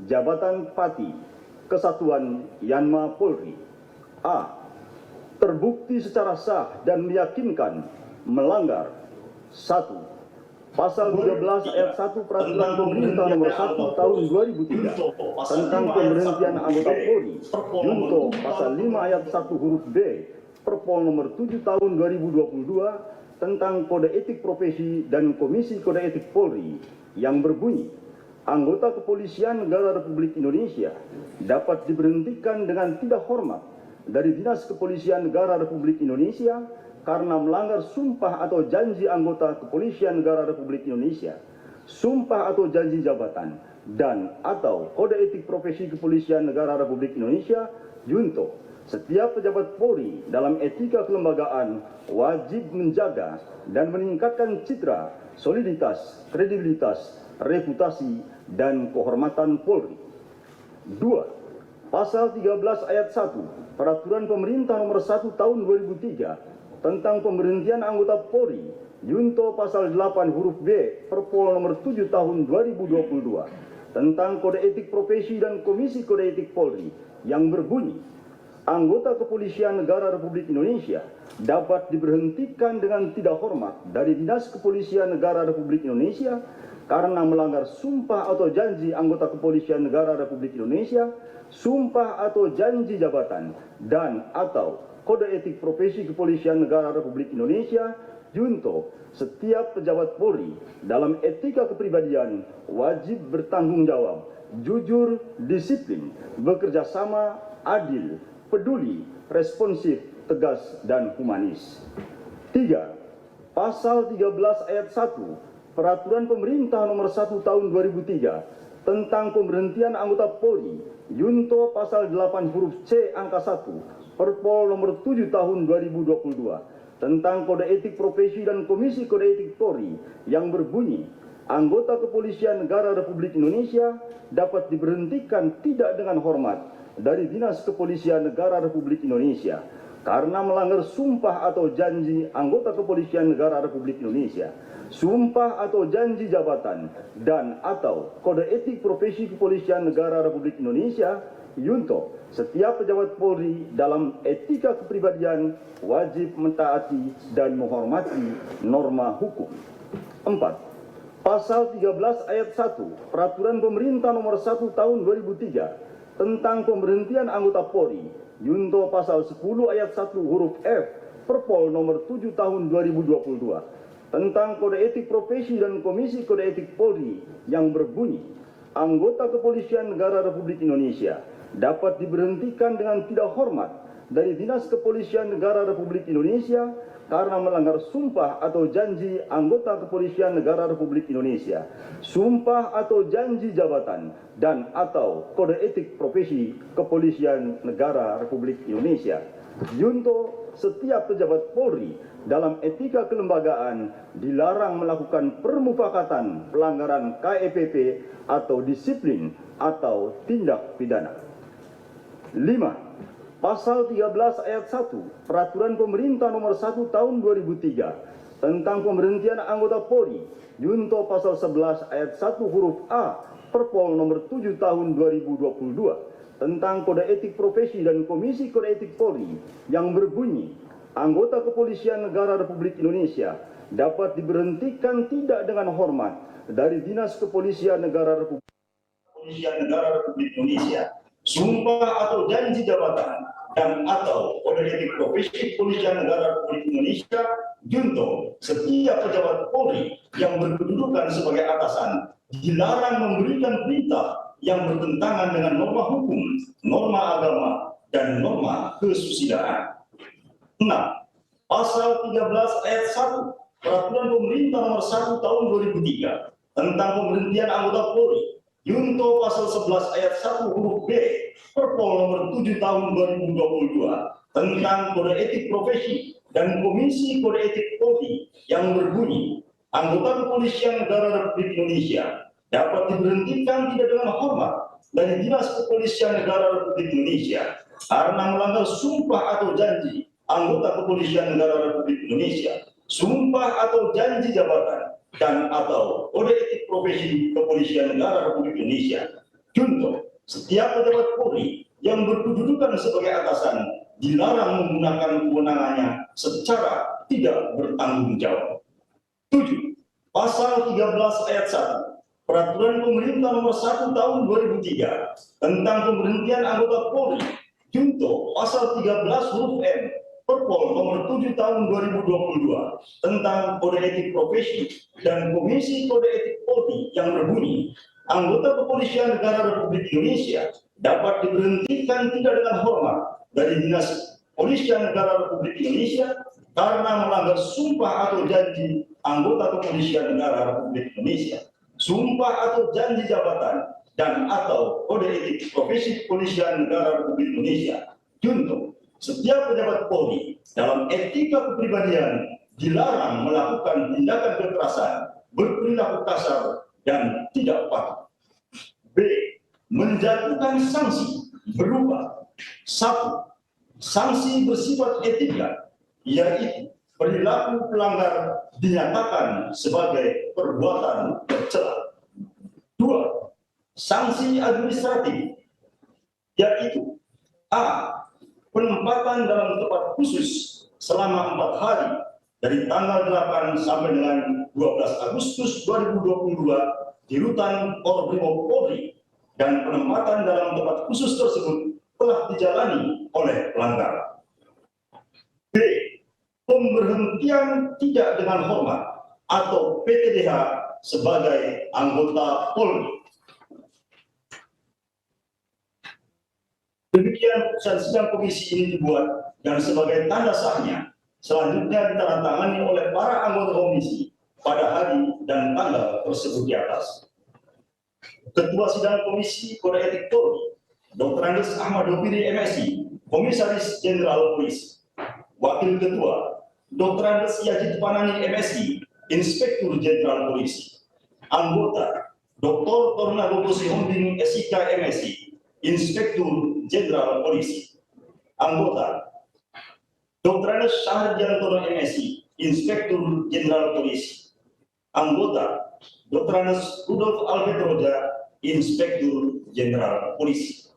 Jabatan Pati Kesatuan Yanma Polri. A. Terbukti secara sah dan meyakinkan melanggar 1. Pasal 13 ayat 1 Peraturan Pemerintah Nomor 1 Tahun 2003 tentang pemberhentian anggota Polri, junto Pasal 5 ayat 1 huruf B Perpol Nomor 7 Tahun 2022 tentang Kode Etik Profesi dan Komisi Kode Etik Polri yang berbunyi, anggota Kepolisian Negara Republik Indonesia dapat diberhentikan dengan tidak hormat dari Dinas Kepolisian Negara Republik Indonesia karena melanggar sumpah atau janji anggota Kepolisian Negara Republik Indonesia, sumpah atau janji jabatan, dan atau Kode Etik Profesi Kepolisian Negara Republik Indonesia, junto setiap pejabat Polri dalam etika kelembagaan wajib menjaga dan meningkatkan citra, soliditas, kredibilitas, reputasi, dan kehormatan Polri. 2. Pasal 13 ayat 1 Peraturan Pemerintah Nomor 1 Tahun 2003 tentang pemberhentian anggota Polri, junto Pasal 8 huruf B Perpol Nomor 7 Tahun 2022 tentang Kode Etik Profesi dan Komisi Kode Etik Polri yang berbunyi, anggota Kepolisian Negara Republik Indonesia dapat diberhentikan dengan tidak hormat dari Dinas Kepolisian Negara Republik Indonesia karena melanggar sumpah atau janji anggota Kepolisian Negara Republik Indonesia, sumpah atau janji jabatan, dan atau Kode Etik Profesi Kepolisian Negara Republik Indonesia, junto setiap pejabat Polri dalam etika kepribadian wajib bertanggung jawab, jujur, disiplin, bekerja sama, adil, peduli, responsif, tegas, dan humanis. 3. Pasal 13 ayat 1 Peraturan Pemerintah Nomor 1 Tahun 2003 tentang pemberhentian anggota Polri, junto Pasal 8 huruf C angka 1 Perpol Nomor 7 Tahun 2022 tentang Kode Etik Profesi dan Komisi Kode Etik Polri yang berbunyi, anggota Kepolisian Negara Republik Indonesia dapat diberhentikan tidak dengan hormat dari Dinas Kepolisian Negara Republik Indonesia karena melanggar sumpah atau janji anggota Kepolisian Negara Republik Indonesia, sumpah atau janji jabatan, dan atau Kode Etik Profesi Kepolisian Negara Republik Indonesia, junto setiap pejabat Polri dalam etika kepribadian wajib mentaati dan menghormati norma hukum. 4. Pasal 13 ayat 1 Peraturan Pemerintah Nomor 1 Tahun 2003 tentang pemberhentian anggota Polri, junto Pasal 10 ayat 1 huruf F Perpol Nomor 7 Tahun 2022 tentang Kode Etik Profesi dan Komisi Kode Etik Polri yang berbunyi, anggota Kepolisian Negara Republik Indonesia dapat diberhentikan dengan tidak hormat dari Dinas Kepolisian Negara Republik Indonesia karena melanggar sumpah atau janji anggota Kepolisian Negara Republik Indonesia, sumpah atau janji jabatan, dan atau Kode Etik Profesi Kepolisian Negara Republik Indonesia, junto setiap pejabat Polri dalam etika kelembagaan dilarang melakukan permufakatan pelanggaran KEPP atau disiplin atau tindak pidana. 5. Pasal 13 ayat 1 Peraturan Pemerintah Nomor 1 Tahun 2003 tentang pemberhentian anggota Polri, junto Pasal 11 ayat 1 huruf A Perpol Nomor 7 Tahun 2022 tentang Kode Etik Profesi dan Komisi Kode Etik Polri yang berbunyi, anggota Kepolisian Negara Republik Indonesia dapat diberhentikan tidak dengan hormat dari Dinas Kepolisian Negara Republik Indonesia, sumpah atau janji jabatan, dan atau Kode Etik Profesi Kepolisian Negara Republik Indonesia, junto setiap pejabat Polri yang berkedudukan sebagai atasan dilarang memberikan perintah yang bertentangan dengan norma hukum, norma agama, dan norma kesusidaan. 6. Pasal 13 ayat 1 Peraturan Pemerintah Nomor 1 Tahun 2003 tentang pemberhentian anggota Polri, junto Pasal 11 ayat 1 huruf B Perpol Nomor 7 Tahun 2022 tentang Kode Etik Profesi dan Komisi Kode Etik Polri yang berbunyi, anggota Kepolisian Negara Republik Indonesia dapat diberhentikan tidak dengan hormat dari Dinas Kepolisian Negara Republik Indonesia karena melanggar sumpah atau janji anggota Kepolisian Negara Republik Indonesia, sumpah atau janji jabatan, dan atau Kode Etik Profesi Kepolisian Negara Republik Indonesia. Contoh, setiap pejabat Polri yang berkedudukan sebagai atasan dilarang menggunakan kewenangannya secara tidak bertanggung jawab. 7. Pasal 13 ayat 1 Peraturan Pemerintah Nomor 1 Tahun 2003 tentang pemberhentian anggota Polri. Junto Pasal 13 huruf M Perpol Nomor 7 Tahun 2022 tentang Kode Etik Profesi dan Komisi Kode Etik Polri yang berbunyi, anggota Kepolisian Negara Republik Indonesia dapat diberhentikan tidak dengan hormat dari Dinas Kepolisian Negara Republik Indonesia karena melanggar sumpah atau janji anggota Kepolisian Negara Republik Indonesia, sumpah atau janji jabatan, dan atau Kode Etik Profesi Kepolisian Negara Republik Indonesia. Contoh, setiap pejabat Polri dalam etika kepribadian dilarang melakukan tindakan kekerasan, berperilaku kasar, dan tidak patuh. B. Menjatuhkan sanksi berupa 1. Sanksi bersifat etika, yaitu perilaku pelanggar dinyatakan sebagai perbuatan tercela. 2. Sanksi administratif, yaitu A. Penempatan dalam tempat khusus selama 4 hari dari tanggal 8 sampai dengan 12 Agustus 2022 di Rutan Korbrimob Polri, dan penempatan dalam tempat khusus tersebut telah dijalani oleh pelanggar. B. Pemberhentian tidak dengan hormat atau PTDH sebagai anggota Polri. Demikian putusan sidang komisi ini dibuat dan sebagai tanda sahnya selanjutnya ditandatangani oleh para anggota komisi pada hari dan tanggal tersebut di atas. Ketua Sidang Komisi Kode Etik Polri, Dr. Andes Ahmad Doviri MSI, Komisaris Jenderal Polisi. Wakil Ketua, Dr. Andes Yajid Panani MSI, Inspektur Jenderal Polisi. Anggota, Dr. Tornagogo Sihombing SIK MSI, Inspektur Jenderal Polisi. Anggota, Dr. Andes Syahriantono MSI, Inspektur Jenderal Polisi. Anggota, Dr. Andes Rudolf Albert Roja, Inspektur Jenderal Polisi.